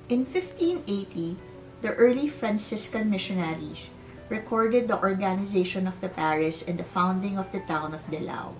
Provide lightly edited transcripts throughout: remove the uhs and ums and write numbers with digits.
In 1580, the early Franciscan missionaries recorded the organization of the parish and the founding of the town of Dilao.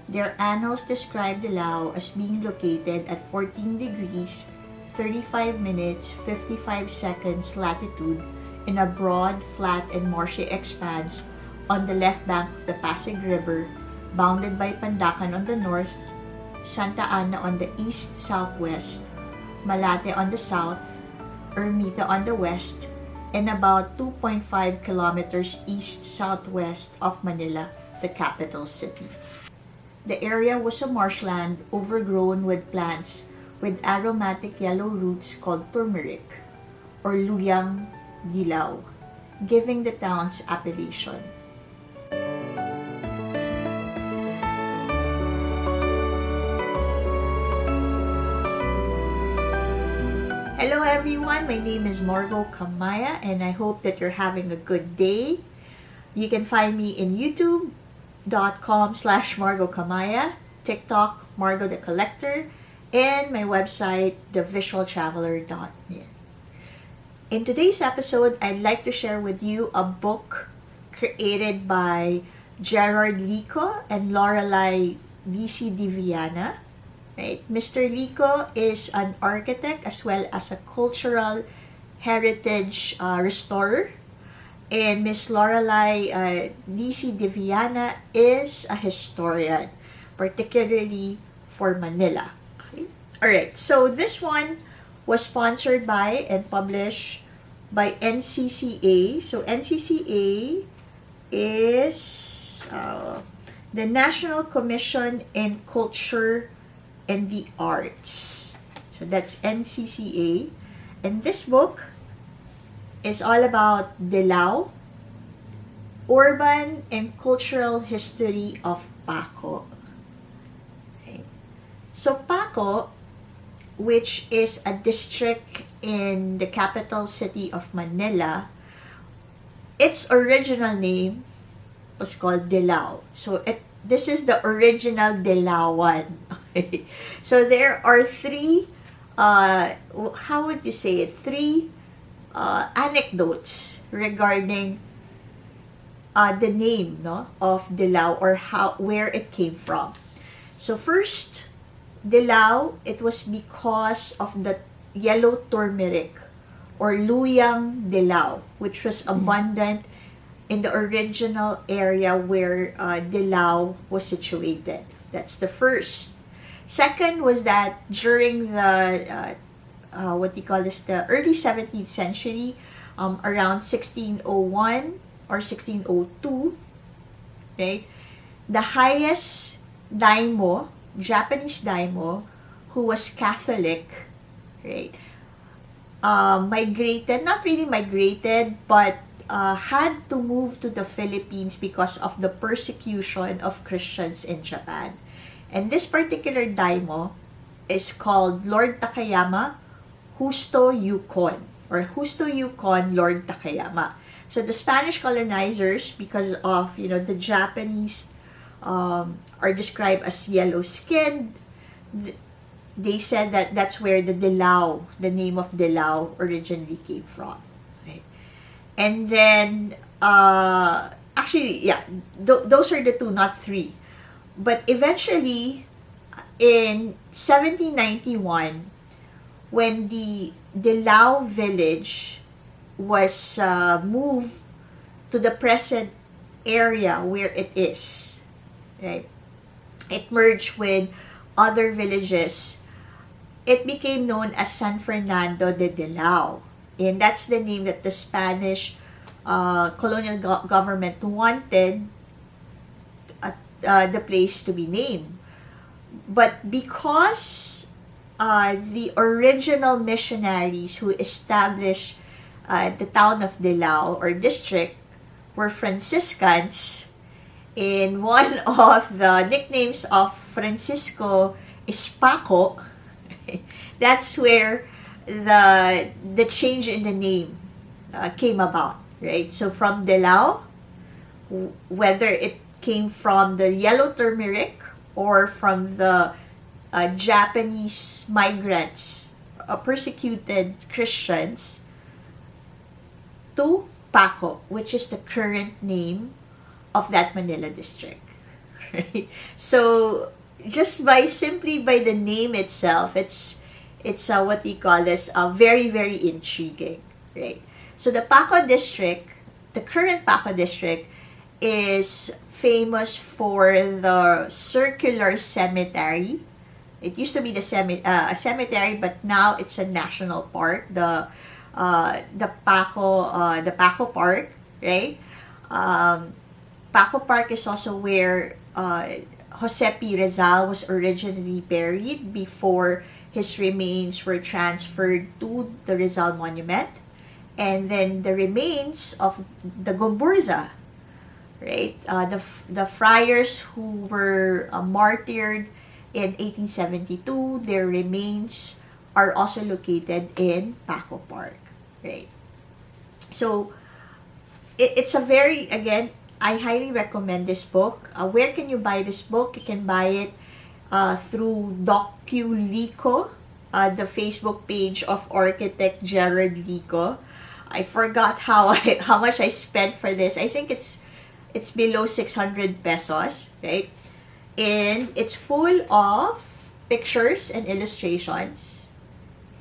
Their annals describe Dilao as being located at 14 degrees 35 minutes 55 seconds latitude in a broad, flat, and marshy expanse on the left bank of the Pasig River, bounded by Pandacan on the north, Santa Ana on the east-southwest, Malate on the south, Ermita on the west, and about 2.5 kilometers east-southwest of Manila, the capital city. The area was a marshland overgrown with plants with aromatic yellow roots called turmeric, or luyang Dilao, giving the town's appellation. Hello everyone, my name is Margo Kamaya and I hope that you're having a good day. You can find me in youtube.com/Margo Kamaya, TikTok Margo the Collector, and my website thevisualtraveler.net. In today's episode, I'd like to share with you a book created by Gerard Lico and Lorelai DC Di Viana. Right? Mr. Lico is an architect as well as a cultural heritage restorer. And Miss Lorelai DC Di Viana is a historian, particularly for Manila. Okay? Alright, so this one was sponsored by and published by NCCA. So NCCA is the National Commission in Culture and the Arts. So that's NCCA. And this book is all about Dilao, urban and cultural history of Paco. Okay. So Paco, which is a district in the capital city of Manila, its original name was called Dilao. So this is the original Dilawan. Okay. So there are three, how would you say it? Three anecdotes regarding the name, no, of Dilao, or where it came from. So first, Dilao, it was because of the yellow turmeric or luyang Dilao, which was abundant in the original area where Dilao was situated. That's the first. Second was that during the the early 17th century, around 1601 or 1602, right? The highest daimyo, Japanese daimyo, who was Catholic, right? Migrated, not really migrated, but had to move to the Philippines because of the persecution of Christians in Japan. And this particular daimyo is called Lord Takayama Justo Yukon, or Justo Yukon Lord Takayama. So the Spanish colonizers, because of the Japanese are described as yellow-skinned, they said that that's where the Dilao, the name of Dilao, originally came from. Right? And then those are the two, not three. But eventually, in 1791, when the Dilao village was moved to the present area where it is, right? It merged with other villages. It became known as San Fernando de Dilao. And that's the name that the Spanish colonial government wanted the place to be named. But because the original missionaries who established the town of Dilao or district were Franciscans, and one of the nicknames of Francisco is Paco, that's where the change in the name came about, right? So from Dilao, whether it came from the yellow turmeric or from the Japanese migrants persecuted Christians to Paco, which is the current name of that Manila district. Right? So just by simply by the name itself, it's what you call this, very very intriguing, right? So the Paco district, the current Paco district, is famous for the circular cemetery. It used to be a cemetery, but now it's a national park. The Paco Park, right? Paco Park is also where Jose P. Rizal was originally buried before his remains were transferred to the Rizal Monument. And then the remains of the Gomburza, right? The friars who were martyred in 1872, their remains are also located in Paco Park, right? So, it's a very, again, I highly recommend this book. Where can you buy this book? You can buy it through DocuLico, the Facebook page of architect Gerard Lico. I forgot how much I spent for this. I think it's below 600 pesos, right? And it's full of pictures and illustrations.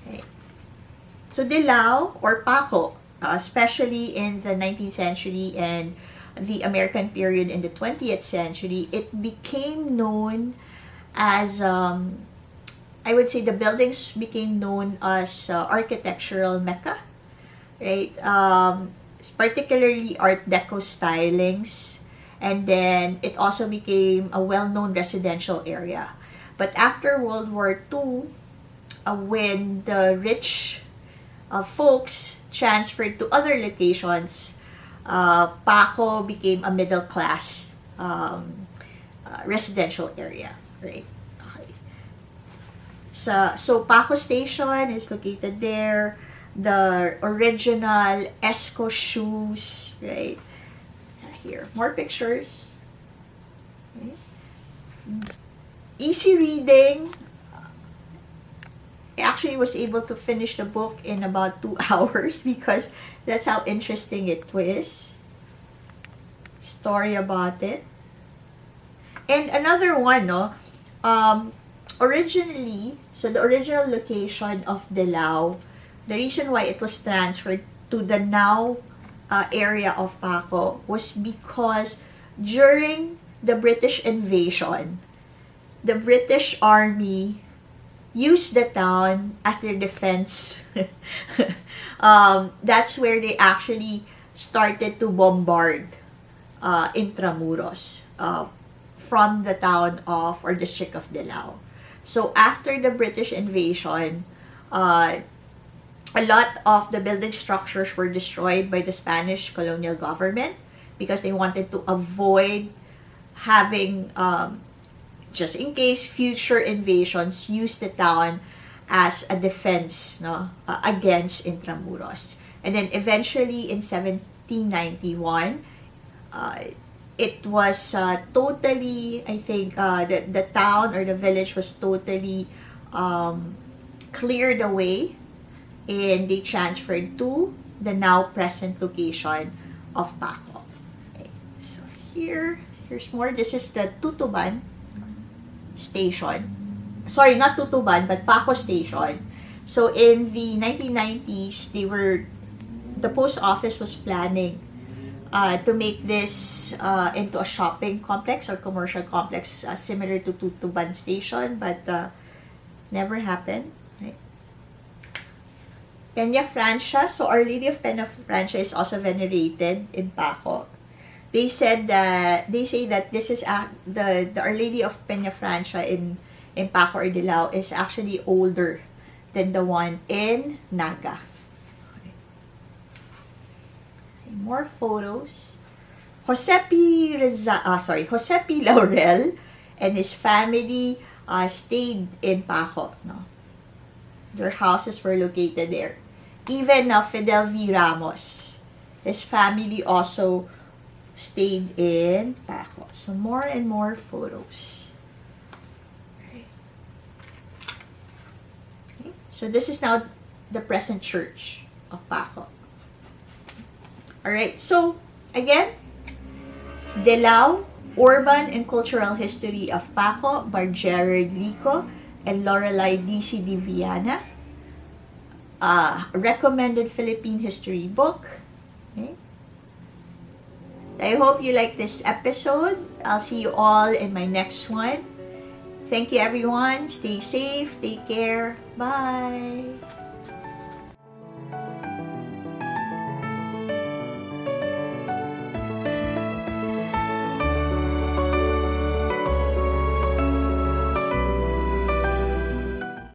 Okay. So Dilao or Paco, especially in the 19th century and the American period in the 20th century, it became known as, I would say the buildings became known as architectural mecca, right? Particularly Art Deco stylings, and then it also became a well-known residential area. But after World War II, when the rich folks transferred to other locations, Paco became a middle-class residential area, right? Okay. So Paco Station is located there. The original Esco shoes, right? Here, more pictures. Okay. Easy reading. I actually was able to finish the book in about 2 hours because that's how interesting it was. Story about it. And another one, no? Originally, so the original location of Dilao, the reason why it was transferred to the now area of Paco was because during the British invasion, the British Army used the town as their defense. That's where they actually started to bombard Intramuros from the town of or district of Dilao. So after the British invasion, a lot of the building structures were destroyed by the Spanish colonial government because they wanted to avoid having, just in case future invasions, use the town as a defense, no, against Intramuros. And then eventually in 1791, it was totally, I think, the town or the village was totally cleared away, and they transferred to the now present location of Paco. Okay. So here's more. This is the Tutuban station. Sorry, not Tutuban, but Paco station. So in the 1990s, the post office was planning to make this into a shopping complex or commercial complex similar to Tutuban station, but never happened. Right? Peña Francia, so Our Lady of Peña Francia is also venerated in Paco. They say that this is the Our Lady of Peña Francia in Paco or Dilao is actually older than the one in Naga. Okay. More photos. Jose P. Laurel and his family stayed in Paco. No? Their houses were located there. Even Fidel V. Ramos, his family also stayed in Paco. So more and more photos. So this is now the present church of Paco. Alright, so again, Dilao, Urban and Cultural History of Paco by Gerard Lico and Lorelai D.C. de Viana. Recommended Philippine history book. Okay. I hope you like this episode. I'll see you all in my next one. Thank you everyone. Stay safe. Take care. Bye.